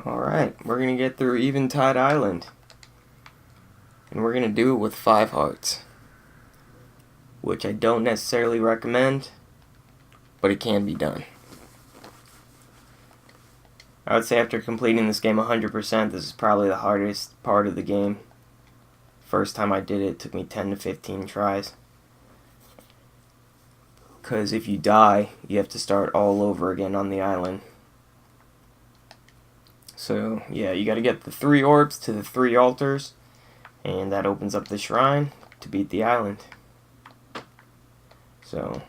Alright, we're going to get through Eventide Island. And we're going to do it with 5 hearts. Which I don't necessarily recommend, but it can be done. I would say after completing this game 100%, this is probably the hardest part of the game. First time I did it, it took me 10 to 15 tries. Because if you die, you have to start all over again on the island. So, yeah, you gotta get the 3 orbs to the 3 altars, and that opens up the shrine to beat the island. So,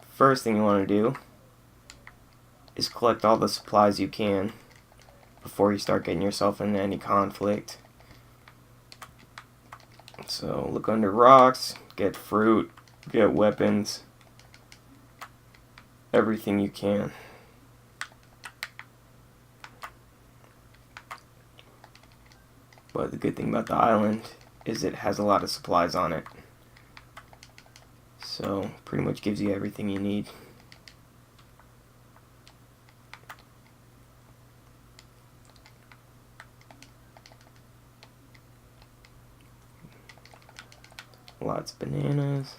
first thing you want to do is collect all the supplies you can before you start getting yourself into any conflict. So, look under rocks, get fruit, get weapons, everything you can. But the good thing about the island is it has a lot of supplies on it. So, pretty much gives you everything you need. Lots of bananas.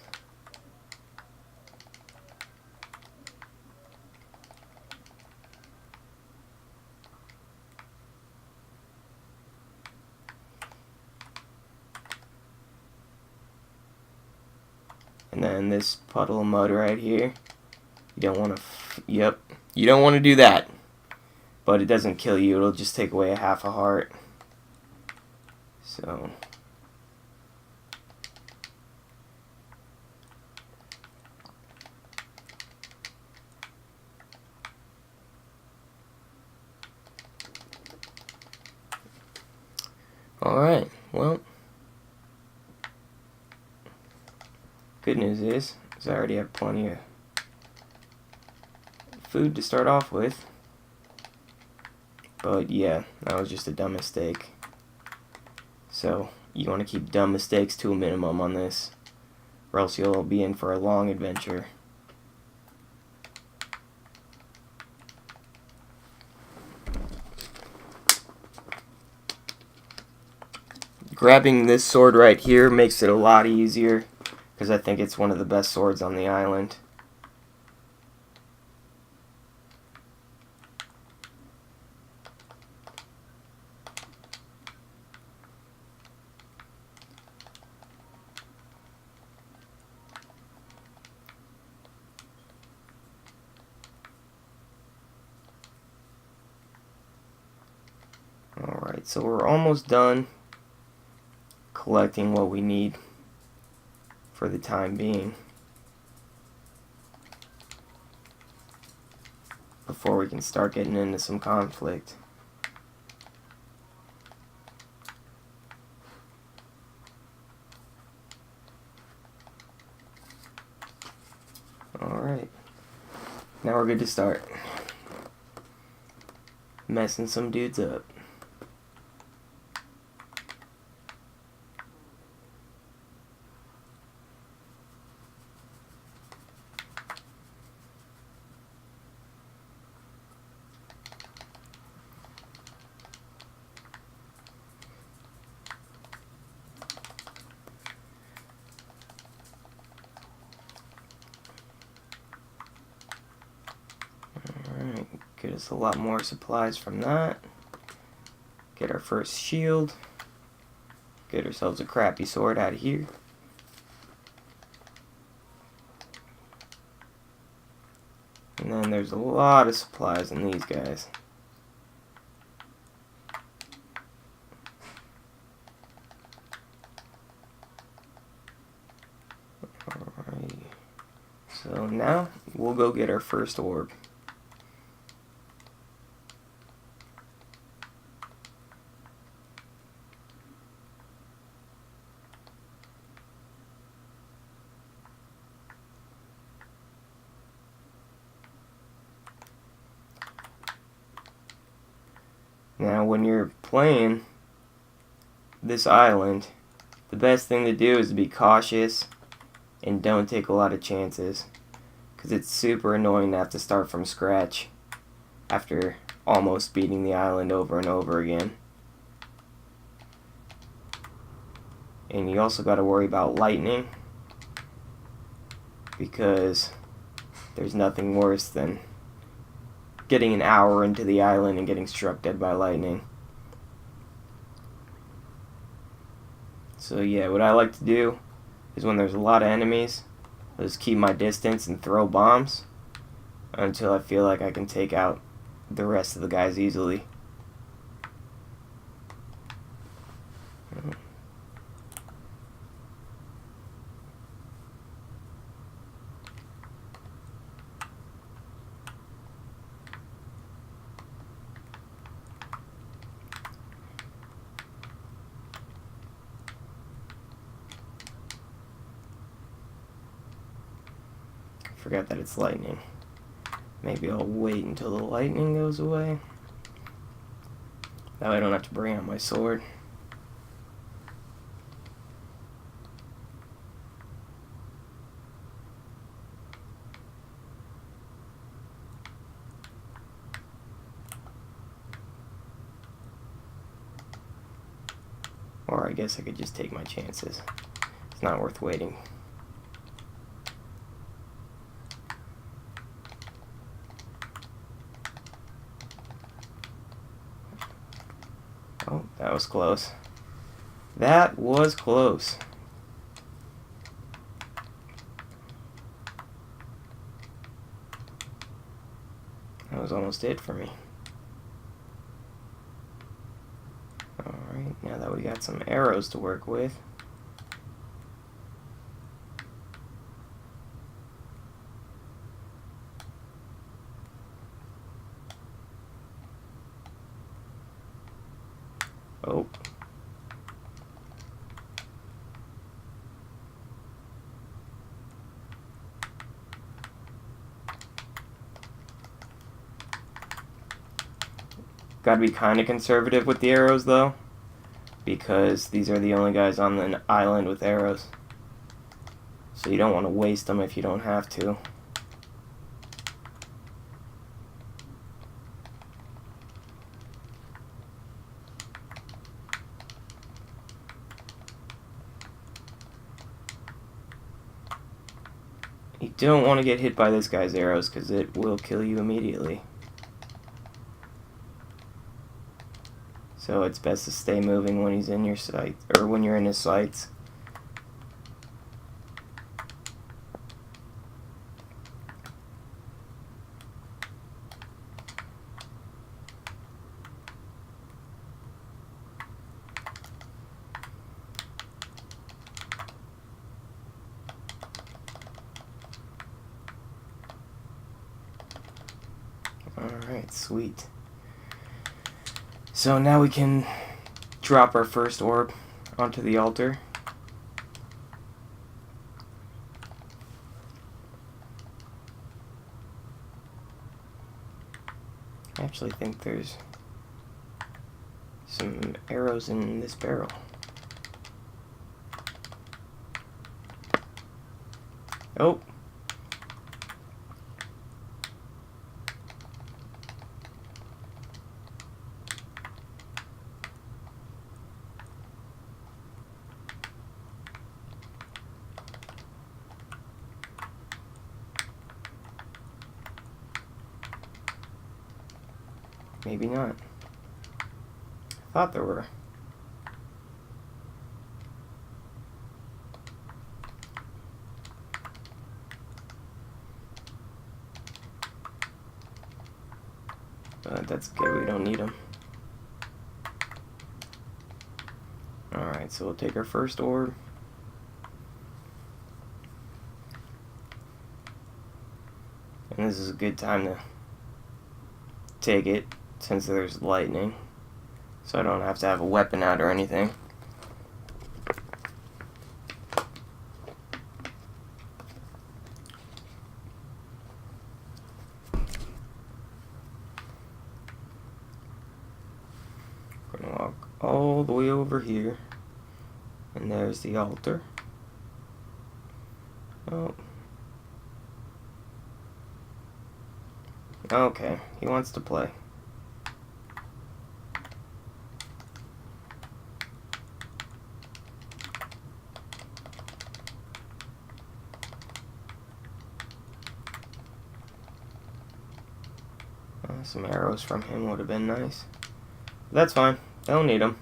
And then this puddle of mud right here. You don't want to, you don't want to do that. But it doesn't kill you, it'll just take away a half a heart. So. Alright, well. Good news is I already have plenty of food to start off with. But yeah, that was just a dumb mistake. So you want to keep dumb mistakes to a minimum on this, or else you'll be in for a long adventure. Grabbing this sword right here makes it a lot easier, because I think it's one of the best swords on the island. Alright, so we're almost done collecting what we need for the time being before we can start getting into some conflict. Alright, now we're good to start messing some dudes up. Get us a lot more supplies from that. Get our first shield. Get ourselves a crappy sword out of here. And then there's a lot of supplies in these guys. Alright. So now we'll go get our first orb. Now, when you're playing this island, the best thing to do is to be cautious and don't take a lot of chances, because it's super annoying to have to start from scratch after almost beating the island over and over again. And you also got to worry about lightning, because there's nothing worse than getting an hour into the island and getting struck dead by lightning. So yeah, what I like to do is when there's a lot of enemies, I just keep my distance and throw bombs until I feel like I can take out the rest of the guys easily. Forgot that it's lightning. Maybe I'll wait until the lightning goes away. That way I don't have to bring out my sword. Or I guess I could just take my chances. It's not worth waiting. Oh, that was close. That was close. That was almost it for me. Alright, now that we got some arrows to work with, oh. Gotta be kind of conservative with the arrows though, because these are the only guys on the island with arrows. So you don't want to waste them if you don't have to. You don't want to get hit by this guy's arrows because it will kill you immediately. So it's best to stay moving when he's in your sight, or when you're in his sights. Alright, sweet. So now we can drop our first orb onto the altar. I actually think there's some arrows in this barrel. Oh! Maybe not. I thought there were. But that's good, we don't need them. Alright, so we'll take our first orb. And this is a good time to take it, since there's lightning, so I don't have to have a weapon out or anything. We're gonna walk all the way over here, and there's the altar. Oh. Okay, he wants to play. Some arrows from him would have been nice. That's fine. Don't need them.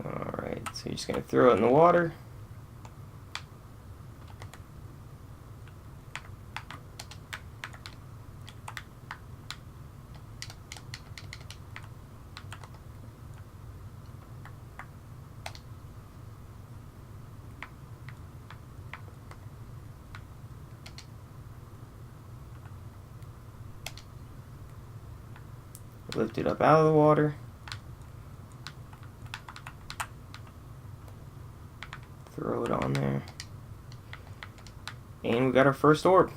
Alright, so you're just going to throw it in the water. Lift it up out of the water. Throw it on there. And we got our first orb.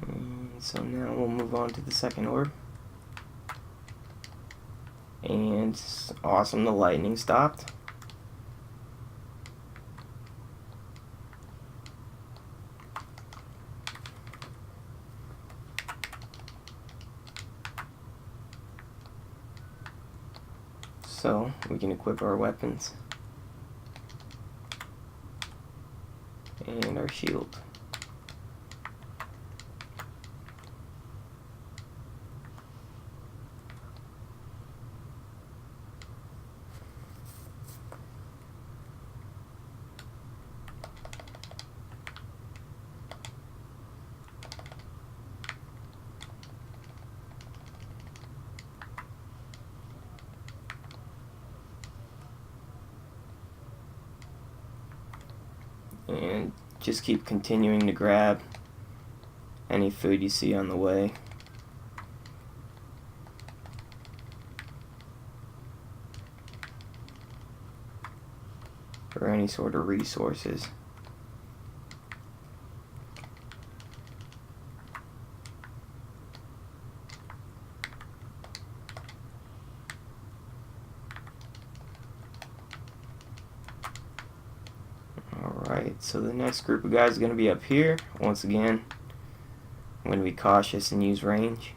And so now we'll move on to the second orb. And it's awesome, the lightning stopped. So we can equip our weapons and our shield. And just keep continuing to grab any food you see on the way. Or any sort of resources. Alright, so the next group of guys is going to be up here. Once again, I'm going to be cautious and use range.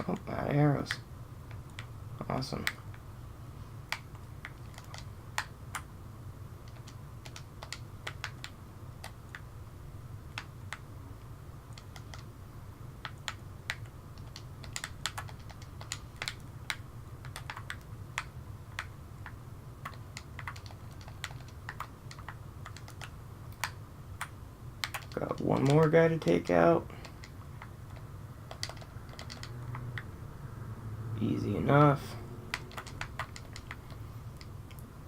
Oh, my arrows. Awesome. Got one more guy to take out. Easy enough.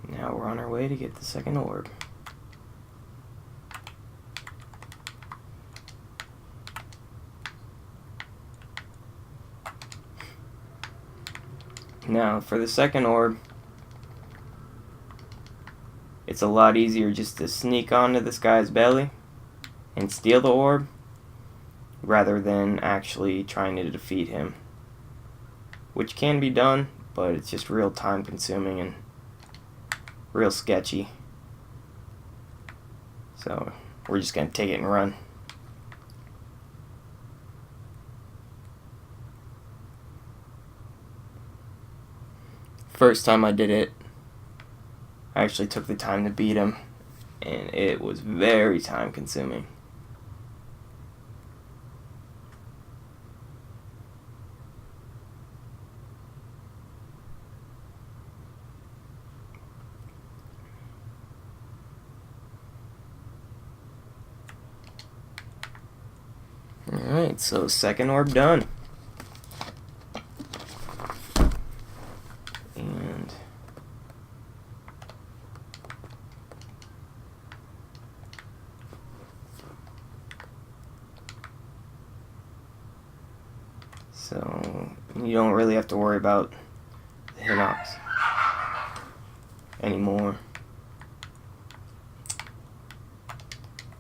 Now we're on our way to get the second orb. Now for the second orb, it's a lot easier just to sneak onto this guy's belly and steal the orb rather than actually trying to defeat him. Which can be done, but it's just real time consuming and real sketchy. So we're just gonna take it and run. First time I did it, I actually took the time to beat him, and it was very time consuming. Alright, so second orb done. And so you don't really have to worry about the hinox. anymore.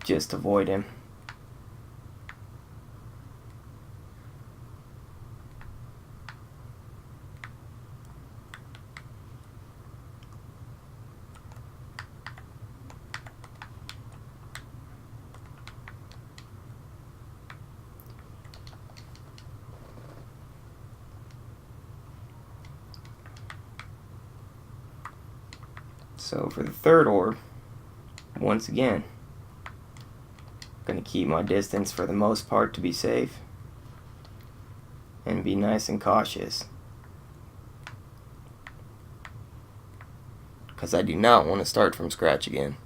Just avoid him. So for the third orb, once again, I'm going to keep my distance for the most part to be safe and be nice and cautious, because I do not want to start from scratch again.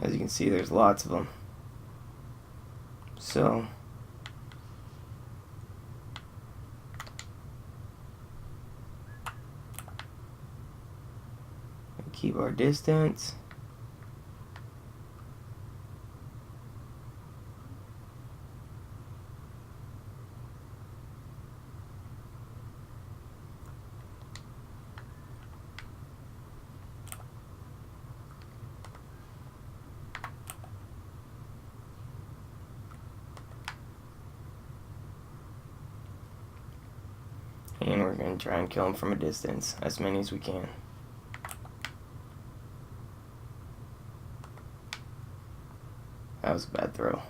As you can see, there's lots of them. So keep our distance. And we're going to try and kill him from a distance, as many as we can. That was a bad throw.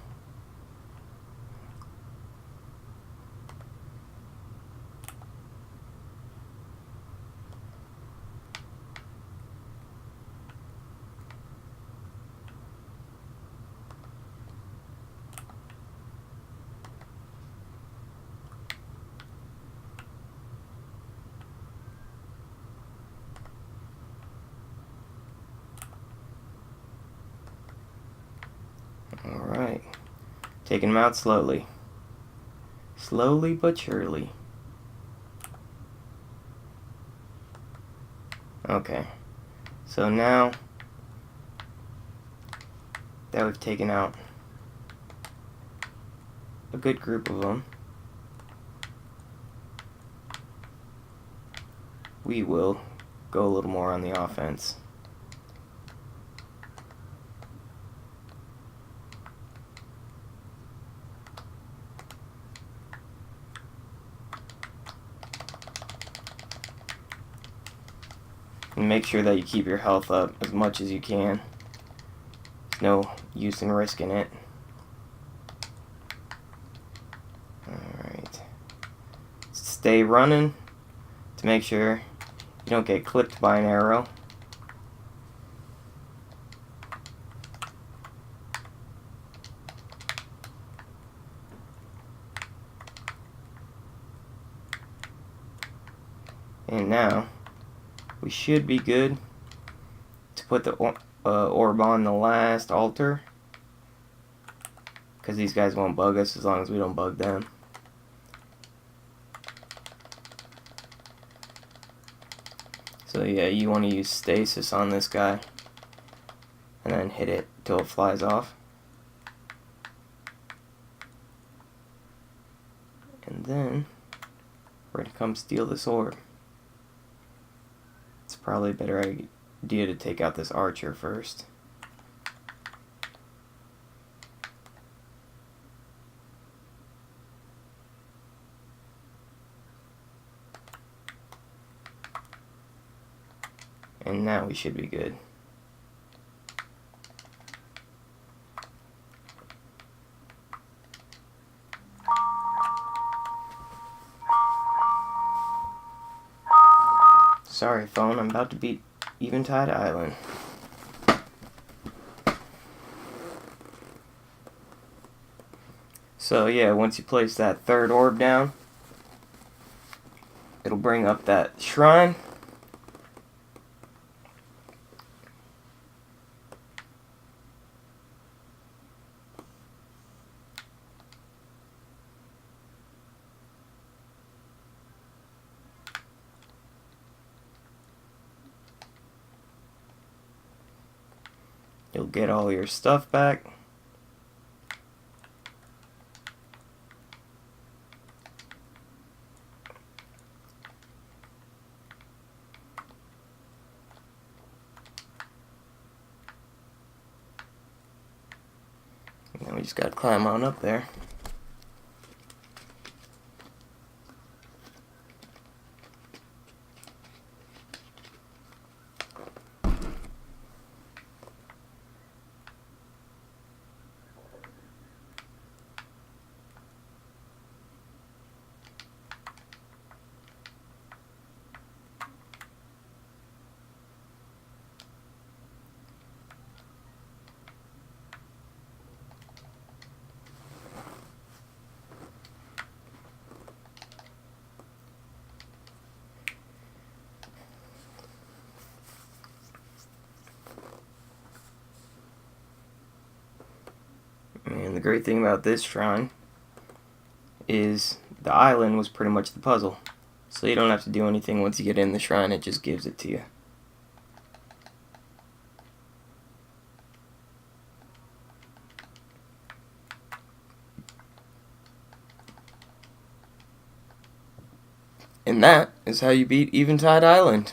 Alright, taking him out slowly. Slowly but surely. Okay, so now that we've taken out a good group of them, we will go a little more on the offense. And make sure that you keep your health up as much as you can. There's no use in risking it. Alright. Stay running to make sure you don't get clipped by an arrow. And now we should be good to put the orb on the last altar, because these guys won't bug us as long as we don't bug them. So yeah, you want to use stasis on this guy and then hit it till it flies off. And then we're going to come steal this orb. It's probably a better idea to take out this archer first. And now we should be good. Sorry, phone, I'm about to beat Eventide Island. So yeah, once you place that third orb down, it'll bring up that shrine. You'll get all your stuff back. And then we just gotta climb on up there. And the great thing about this shrine is the island was pretty much the puzzle. So you don't have to do anything once you get in the shrine, it just gives it to you. And that is how you beat Eventide Island.